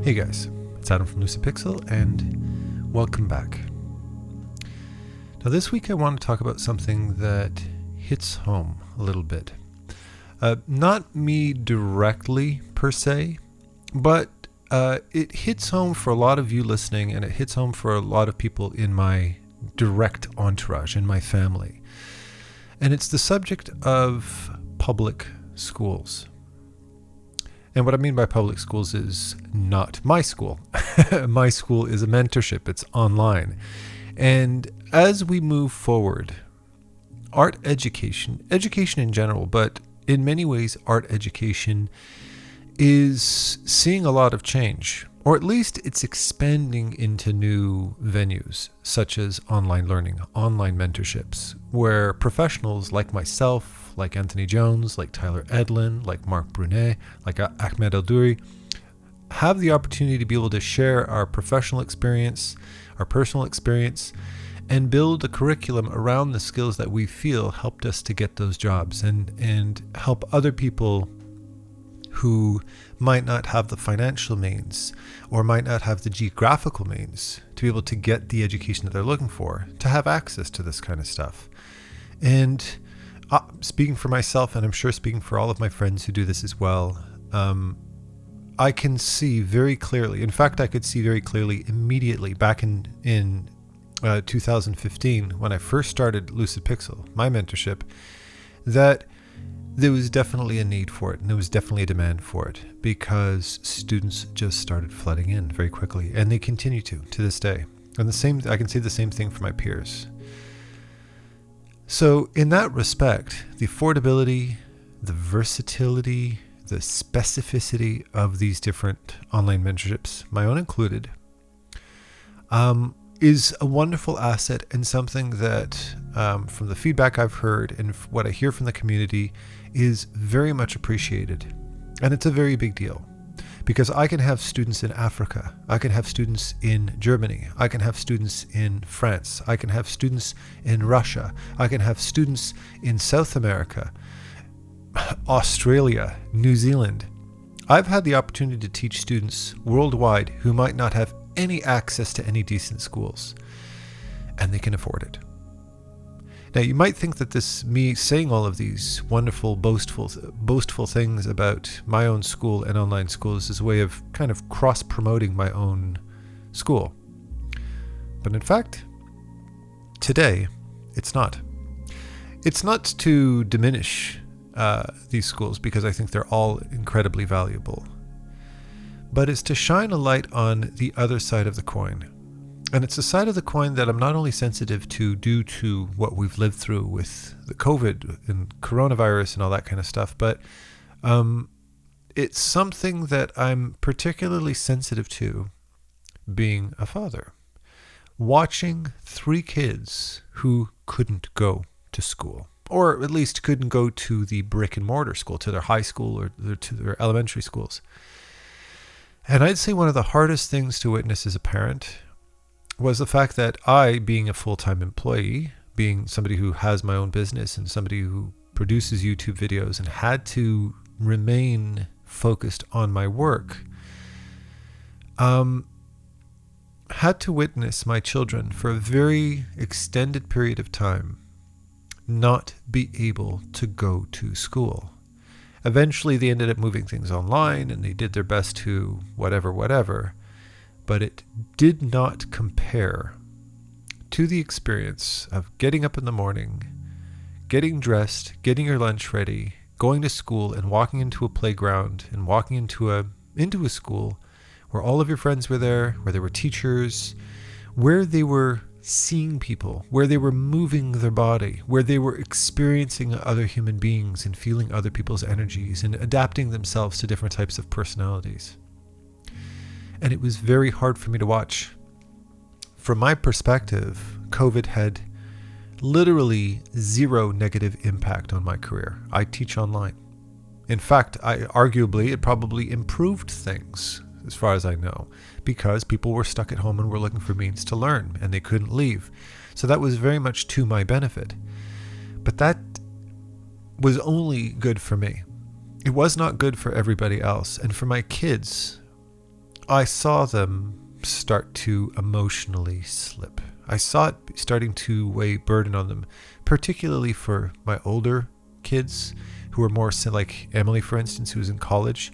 Hey guys, it's Adam from LUCIDPIXUL and welcome back. Now this week I want to talk about something that hits home a little bit. Not me directly per se, but it hits home for a lot of you listening, and it hits home for a lot of people in my direct entourage, in my family. And it's the subject of public schools. And what I mean by public schools is not my school. My school is a mentorship. It's online. And as we move forward, art education in general, but in many ways art education is seeing a lot of change, or at least it's expanding into new venues, such as online learning, online mentorships, where professionals like myself, like Anthony Jones, like Tyler Edlin, like Mark Brunet, like Ahmed Eldouri, have the opportunity to be able to share our professional experience, our personal experience, and build a curriculum around the skills that we feel helped us to get those jobs, and help other people who might not have the financial means or might not have the geographical means to be able to get the education that they're looking for, to have access to this kind of stuff. And speaking for myself, and I'm sure speaking for all of my friends who do this as well, I can see very clearly, in fact I could see very clearly immediately back in 2015 when I first started LUCIDPIXUL, my mentorship, that there was definitely a need for it, and there was definitely a demand for it, because students just started flooding in very quickly, and they continue to this day. And I can say the same thing for my peers. So in that respect, the affordability, the versatility, the specificity of these different online mentorships, my own included, is a wonderful asset, and something that, from the feedback I've heard and what I hear from the community, is very much appreciated. And it's a very big deal, because I can have students in Africa, I can have students in Germany, I can have students in France, I can have students in Russia, I can have students in South America, Australia, New Zealand. I've had the opportunity to teach students worldwide who might not have any access to any decent schools, and they can afford it. Now, you might think that me saying all of these wonderful, boastful things about my own school and online schools is a way of kind of cross-promoting my own school. But in fact, today, it's not. It's not to diminish these schools, because I think they're all incredibly valuable. But it's to shine a light on the other side of the coin. And it's a side of the coin that I'm not only sensitive to due to what we've lived through with the COVID and coronavirus and all that kind of stuff, but it's something that I'm particularly sensitive to, being a father. Watching 3 kids who couldn't go to school, or at least couldn't go to the brick and mortar school, to their high school or to their elementary schools. And I'd say one of the hardest things to witness as a parent was the fact that I, being a full-time employee, being somebody who has my own business and somebody who produces YouTube videos and had to remain focused on my work, had to witness my children for a very extended period of time not be able to go to school. Eventually they ended up moving things online, and they did their best to whatever, but it did not compare to the experience of getting up in the morning, getting dressed, getting your lunch ready, going to school, and walking into a playground, and walking into a school where all of your friends were there, where there were teachers, where they were seeing people, where they were moving their body, where they were experiencing other human beings and feeling other people's energies and adapting themselves to different types of personalities. And it was very hard for me to watch. From my perspective, COVID had literally zero negative impact on my career. I teach online. In fact, arguably, it probably improved things, as far as I know, because people were stuck at home and were looking for means to learn, and they couldn't leave. So that was very much to my benefit. But that was only good for me. It was not good for everybody else. And for my kids, I saw them start to emotionally slip. I saw it starting to weigh burden on them, particularly for my older kids who are more like Emily, for instance, who's in college.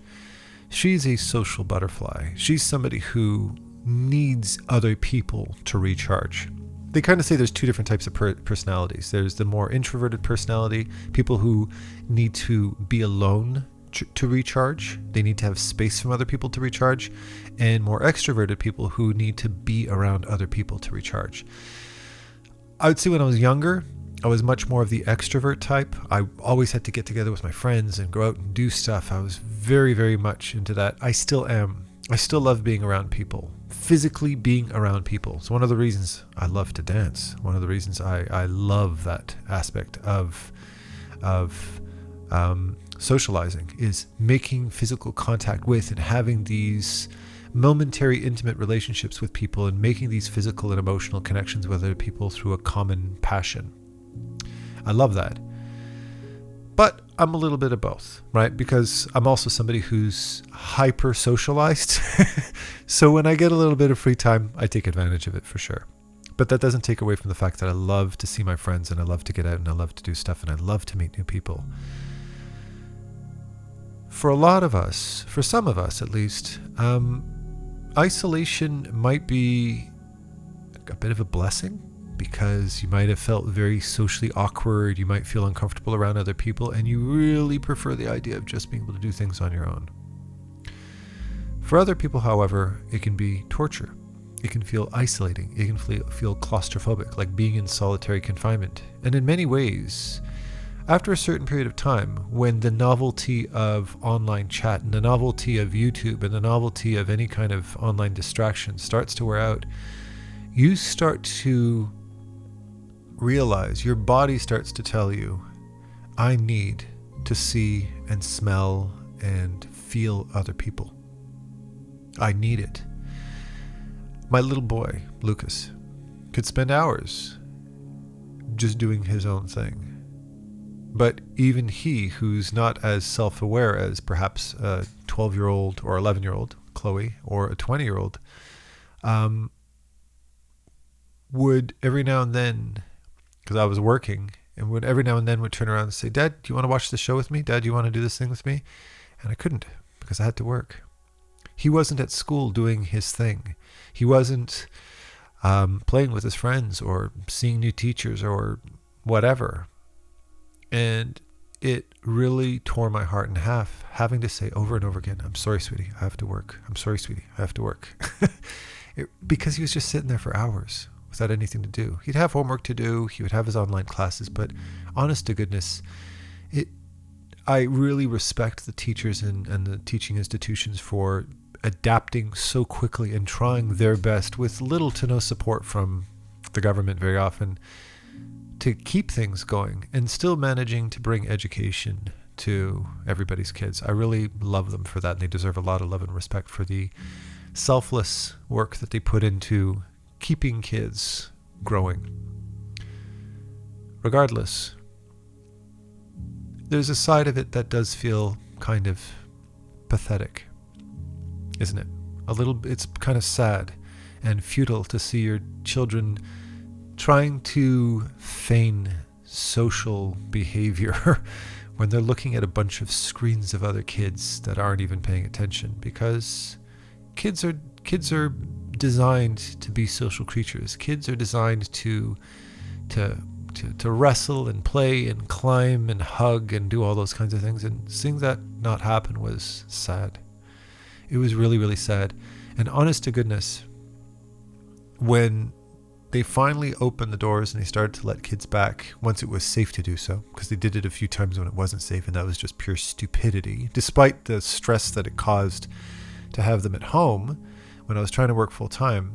She's a social butterfly. She's somebody who needs other people to recharge. They kind of say there's two different types of personalities. There's the more introverted personality, people who need to be alone to recharge. They need to have space from other people to recharge, and more extroverted people who need to be around other people to recharge. I would say when I was younger, I was much more of the extrovert type. I always had to get together with my friends and go out and do stuff. I was very, very much into that. I still am. I still love being around people, physically being around people. It's one of the reasons I love to dance. One of the reasons I love that aspect of socializing is making physical contact with and having these momentary intimate relationships with people and making these physical and emotional connections with other people through a common passion. I love that. But I'm a little bit of both, right? Because I'm also somebody who's hyper socialized. So when I get a little bit of free time, I take advantage of it for sure. But that doesn't take away from the fact that I love to see my friends and I love to get out and I love to do stuff and I love to meet new people. For a lot of us, for some of us at least, isolation might be a bit of a blessing because you might have felt very socially awkward, you might feel uncomfortable around other people, and you really prefer the idea of just being able to do things on your own. For other people, however, it can be torture. It can feel isolating. It can feel claustrophobic, like being in solitary confinement. And in many ways, after a certain period of time, when the novelty of online chat and the novelty of YouTube and the novelty of any kind of online distraction starts to wear out, you start to realize, your body starts to tell you, I need to see and smell and feel other people. I need it. My little boy, Lucas, could spend hours just doing his own thing. But even he, who's not as self-aware as perhaps a 12-year-old or 11-year-old, Chloe, or a 20-year-old, would every now and then, because I was working, and would every now and then would turn around and say, Dad, do you want to watch the show with me? Dad, do you want to do this thing with me? And I couldn't, because I had to work. He wasn't at school doing his thing. He wasn't playing with his friends or seeing new teachers or whatever. And it really tore my heart in half, having to say over and over again, I'm sorry, sweetie, I have to work. I'm sorry, sweetie, I have to work. Because he was just sitting there for hours without anything to do. He'd have homework to do, he would have his online classes, but honest to goodness, I really respect the teachers and the teaching institutions for adapting so quickly and trying their best with little to no support from the government very often to keep things going and still managing to bring education to everybody's kids. I really love them for that, and they deserve a lot of love and respect for the selfless work that they put into keeping kids growing. Regardless, there's a side of it that does feel kind of pathetic, isn't it? It's kind of sad and futile to see your children trying to feign social behavior when they're looking at a bunch of screens of other kids that aren't even paying attention, because kids are designed to be social creatures. Kids are designed to wrestle and play and climb and hug and do all those kinds of things, and seeing that not happen was sad. It was really, really sad. And honest to goodness, when they finally opened the doors and they started to let kids back once it was safe to do so, because they did it a few times when it wasn't safe, and that was just pure stupidity, despite the stress that it caused to have them at home. When I was trying to work full time,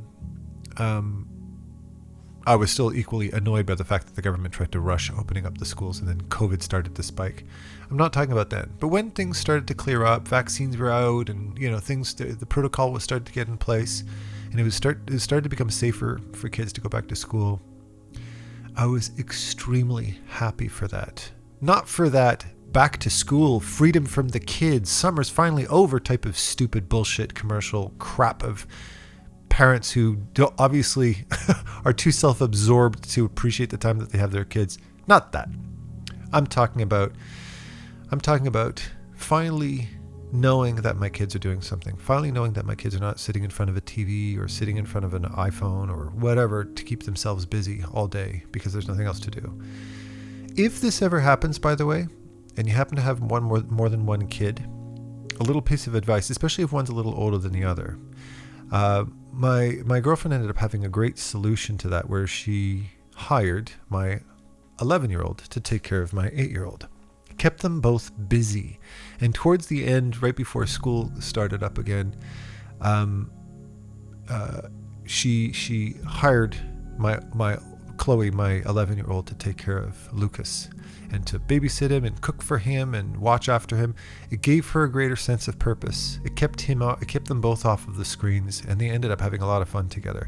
I was still equally annoyed by the fact that the government tried to rush opening up the schools, and then COVID started to spike. I'm not talking about that. But when things started to clear up, vaccines were out, and the protocol was started to get in place, and it started to become safer for kids to go back to school, I was extremely happy for that. Not for that back to school, freedom from the kids, summer's finally over type of stupid bullshit commercial crap of parents who obviously are too self-absorbed to appreciate the time that they have their kids. Not that. I'm talking about finally knowing that my kids are doing something, finally knowing that my kids are not sitting in front of a TV or sitting in front of an iPhone or whatever to keep themselves busy all day because there's nothing else to do. If this ever happens, by the way, and you happen to have more than one kid, a little piece of advice, especially if one's a little older than the other. My girlfriend ended up having a great solution to that, where she hired my 11-year-old to take care of my 8-year-old. Kept them both busy, and towards the end, right before school started up again, she hired my Chloe, my 11-year-old, to take care of Lucas and to babysit him and cook for him and watch after him. It gave her a greater sense of purpose. It kept them both off of the screens, and they ended up having a lot of fun together.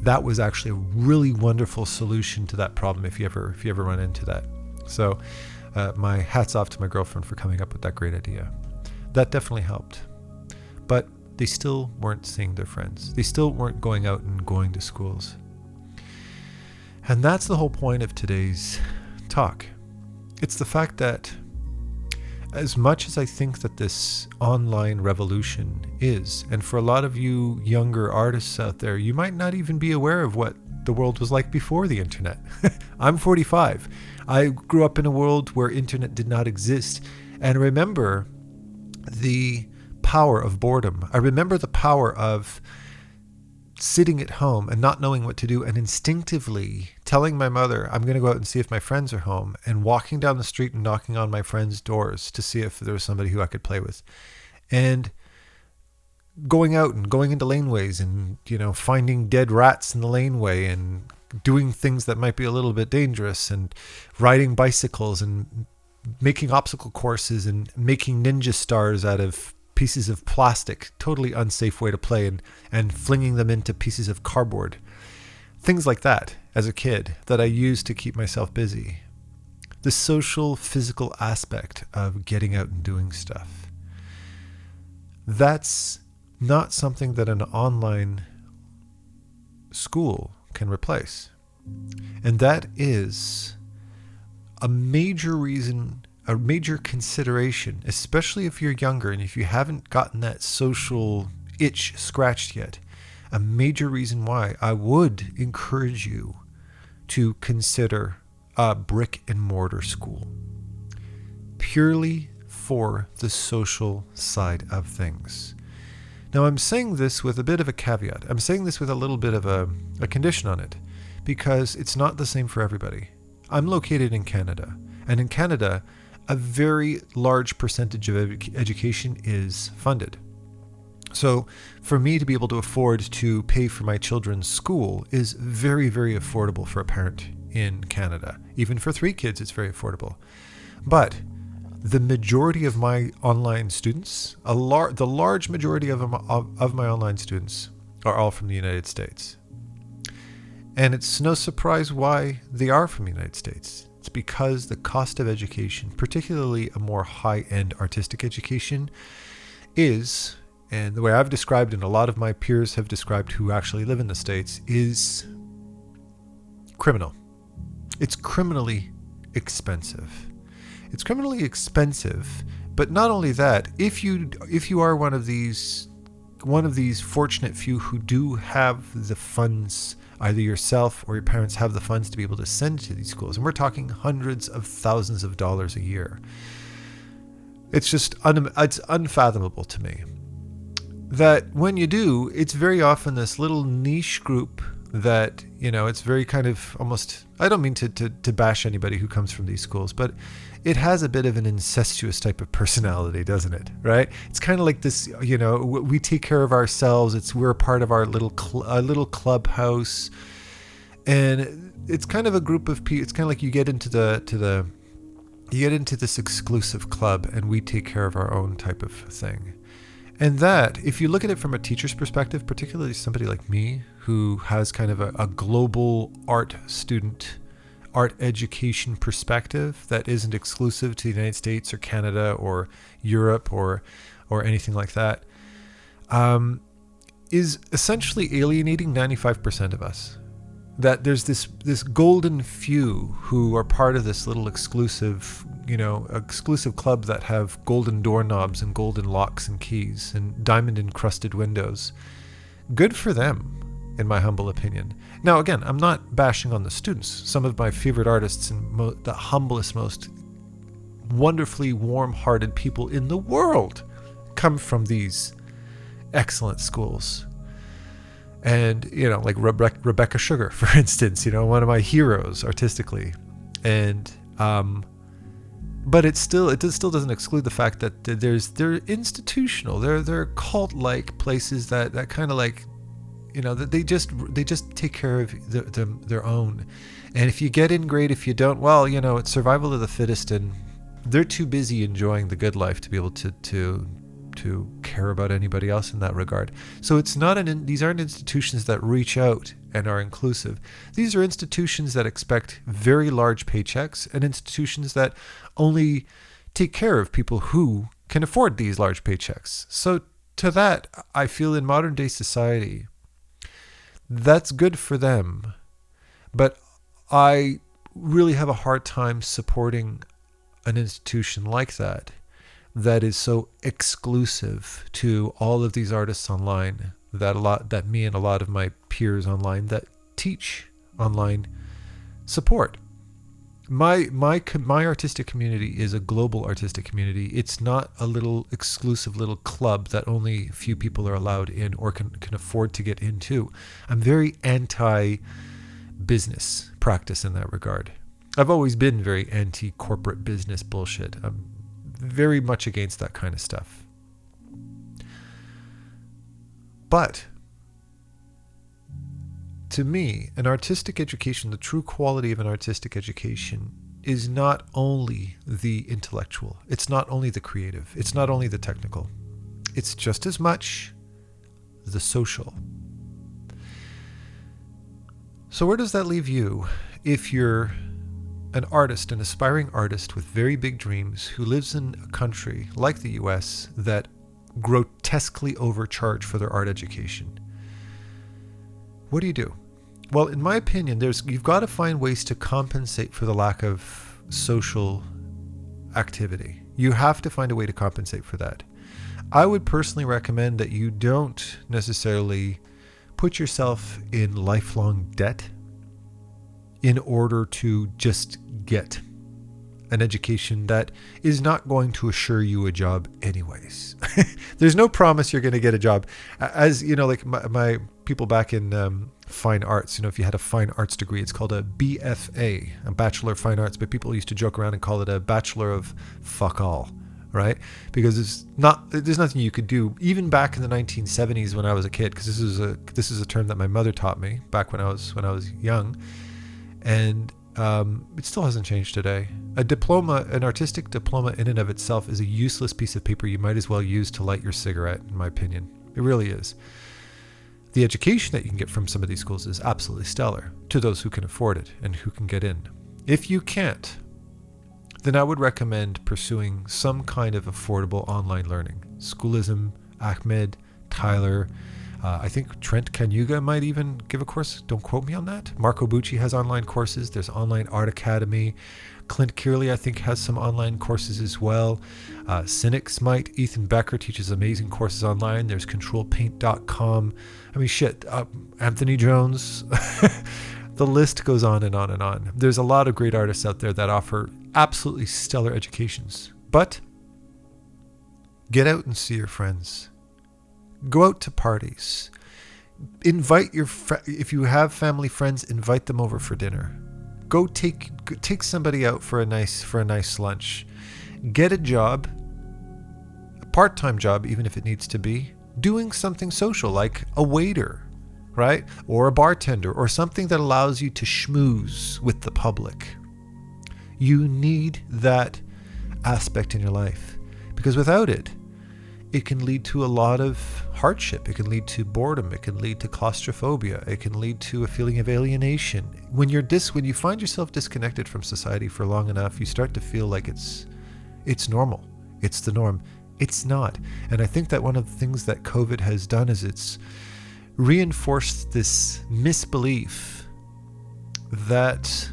That was actually a really wonderful solution to that problem if you ever run into that. So my hats off to my girlfriend for coming up with that great idea. That definitely helped. But they still weren't seeing their friends. They still weren't going out and going to schools. And that's the whole point of today's talk. It's the fact that as much as I think that this online revolution is, and for a lot of you younger artists out there, you might not even be aware of what the world was like before the internet. I'm 45. I grew up in a world where internet did not exist. And I remember the power of boredom. I remember the power of sitting at home and not knowing what to do, and instinctively telling my mother, I'm going to go out and see if my friends are home, and walking down the street and knocking on my friends' doors to see if there was somebody who I could play with. And going out and going into laneways and, finding dead rats in the laneway and doing things that might be a little bit dangerous, and riding bicycles and making obstacle courses and making ninja stars out of pieces of plastic, totally unsafe way to play, and flinging them into pieces of cardboard. Things like that as a kid that I used to keep myself busy. The social, physical aspect of getting out and doing stuff. That's not something that an online school can replace. And that is a major reason, a major consideration, especially if you're younger and if you haven't gotten that social itch scratched yet, a major reason why I would encourage you to consider a brick and mortar school, purely for the social side of things. Now, I'm saying this with a bit of a caveat. I'm saying this with a little bit of a condition on it, because it's not the same for everybody. I'm located in Canada, and in Canada, a very large percentage of education is funded. So for me to be able to afford to pay for my children's school is very, very affordable for a parent in Canada. Even for 3 kids, it's very affordable. But the majority of my online students, the large majority of my online students are all from the United States. And it's no surprise why they are from the United States. It's because the cost of education, particularly a more high-end artistic education, is, and the way I've described and a lot of my peers have described who actually live in the States, is criminal. It's criminally expensive. It's criminally expensive, but not only that, if you are one of these fortunate few who do have the funds, either yourself or your parents have the funds to be able to send to these schools, and we're talking hundreds of thousands of dollars a year. It's just it's unfathomable to me that when you do, it's very often this little niche group that, it's very kind of almost, I don't mean to bash anybody who comes from these schools, but it has a bit of an incestuous type of personality, doesn't it? Right? It's kind of like this, we take care of ourselves. We're a part of our little clubhouse, and it's kind of a group of people. It's kind of like you get into this exclusive club, and we take care of our own type of thing. And that, if you look at it from a teacher's perspective, particularly somebody like me who has kind of a global art student art education perspective that isn't exclusive to the United States or Canada or Europe or anything like that, is essentially alienating 95% of us. That there's this golden few who are part of this little exclusive club that have golden doorknobs and golden locks and keys and diamond encrusted windows. Good for them, in my humble opinion. Now, again, I'm not bashing on the students. Some of my favorite artists and the humblest, most wonderfully warm-hearted people in the world come from these excellent schools. And, like Rebecca Sugar, for instance, one of my heroes artistically. And, but it still doesn't exclude the fact that they're institutional. They're cult-like places that kind of like, that they just take care of their own. And if you get in, great. If you don't, well, it's survival of the fittest, and they're too busy enjoying the good life to be able to care about anybody else in that regard. So it's not these aren't institutions that reach out and are inclusive. These are institutions that expect very large paychecks, and institutions that only take care of people who can afford these large paychecks. So to that, I feel in modern day society, that's good for them. But I really have a hard time supporting an institution like that is so exclusive to all of these artists online, that me and a lot of my peers online that teach online support. My artistic community is a global artistic community. It's not a little exclusive little club that only a few people are allowed in or can afford to get into. I'm very anti-business practice in that regard. I've always been very anti-corporate business bullshit. I'm very much against that kind of stuff. But to me, an artistic education, the true quality of an artistic education, is not only the intellectual. It's not only the creative. It's not only the technical. It's just as much the social. So where does that leave you if you're an artist, an aspiring artist with very big dreams who lives in a country like the US that grotesquely overcharge for their art education? What do you do? Well, in my opinion, you've got to find ways to compensate for the lack of social activity. You have to find a way to compensate for that. I would personally recommend that you don't necessarily put yourself in lifelong debt in order to just get an education that is not going to assure you a job anyways. There's no promise you're going to get a job. As like my people back in fine arts, if you had a fine arts degree, it's called a BFA, a Bachelor of Fine Arts, but people used to joke around and call it a Bachelor of Fuck All, right? Because there's nothing you could do, even back in the 1970s when I was a kid, because this is a term that my mother taught me back when I was young. And it still hasn't changed today. An artistic diploma in and of itself is a useless piece of paper you might as well use to light your cigarette, in my opinion. It really is. The education that you can get from some of these schools is absolutely stellar to those who can afford it and who can get in. If you can't, then I would recommend pursuing some kind of affordable online learning. Schoolism, Ahmed, Tyler, I think Trent Kanyuga might even give a course. Don't quote me on that. Marco Bucci has online courses. There's Online Art Academy. Clint Kearley, I think, has some online courses as well. Cynics might. Ethan Becker teaches amazing courses online. There's controlpaint.com. I mean, shit. Anthony Jones. The list goes on and on and on. There's a lot of great artists out there that offer absolutely stellar educations. But get out and see your friends. Go out to parties. Invite if you have family friends, invite them over for dinner. Go take somebody out for a nice lunch. Get a job, a part-time job, even if it needs to be, doing something social like a waiter, right? Or a bartender, or something that allows you to schmooze with the public. You need that aspect in your life, because without it, it can lead to a lot of hardship. It can lead to boredom. It can lead to claustrophobia. It can lead to a feeling of alienation. When you find yourself disconnected from society for long enough, you start to feel like it's normal. It's the norm. It's not. And I think that one of the things that COVID has done is it's reinforced this misbelief that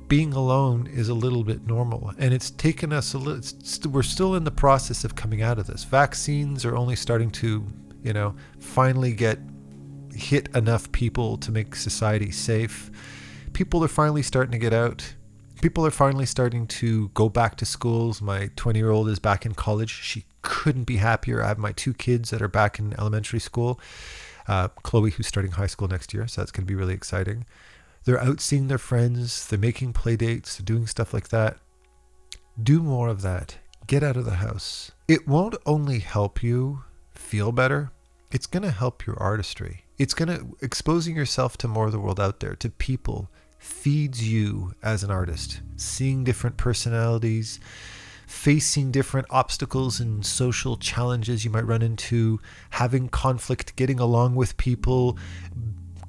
being alone is a little bit normal. And it's taken us we're still in the process of coming out of this. Vaccines are only starting to, finally hit enough people to make society safe. People are finally starting to get out. People are finally starting to go back to schools. My 20-year-old is back in college. She couldn't be happier. I have my 2 kids that are back in elementary school. Chloe, who's starting high school next year, so that's going to be really exciting. They're out seeing their friends. They're making play dates. They're doing stuff like that. Do more of that. Get out of the house. It won't only help you feel better. It's going to help your artistry. It's going to exposing yourself to more of the world out there, to people, feeds you as an artist. Seeing different personalities, facing different obstacles and social challenges you might run into, having conflict, getting along with people,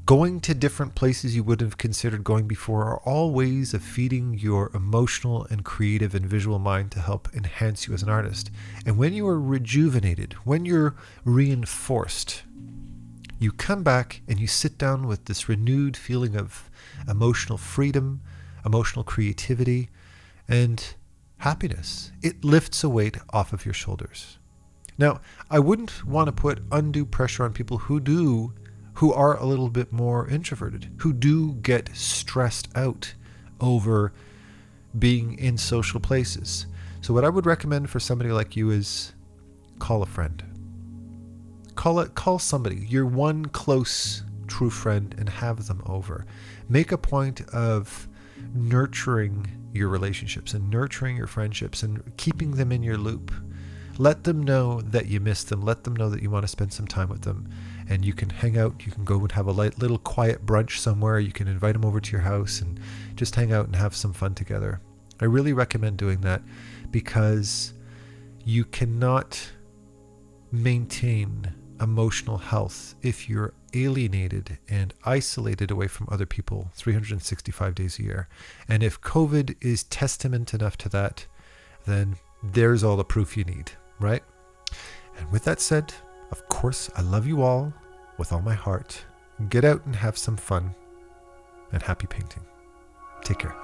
going to different places you wouldn't have considered going before are all ways of feeding your emotional and creative and visual mind to help enhance you as an artist. And when you are rejuvenated, when you're reinforced, you come back and you sit down with this renewed feeling of emotional freedom, emotional creativity, and happiness. It lifts a weight off of your shoulders. Now, I wouldn't want to put undue pressure on people who are a little bit more introverted, who do get stressed out over being in social places. So what I would recommend for somebody like you is call a friend. Call somebody, your one close true friend, and have them over. Make a point of nurturing your relationships and nurturing your friendships and keeping them in your loop. Let them know that you miss them. Let them know that you want to spend some time with them. And you can hang out. You can go and have a little quiet brunch somewhere. You can invite them over to your house and just hang out and have some fun together. I really recommend doing that because you cannot maintain emotional health if you're alienated and isolated away from other people 365 days a year. And if COVID is testament enough to that, then there's all the proof you need, right? And with that said, of course, I love you all with all my heart. Get out and have some fun, and happy painting. Take care.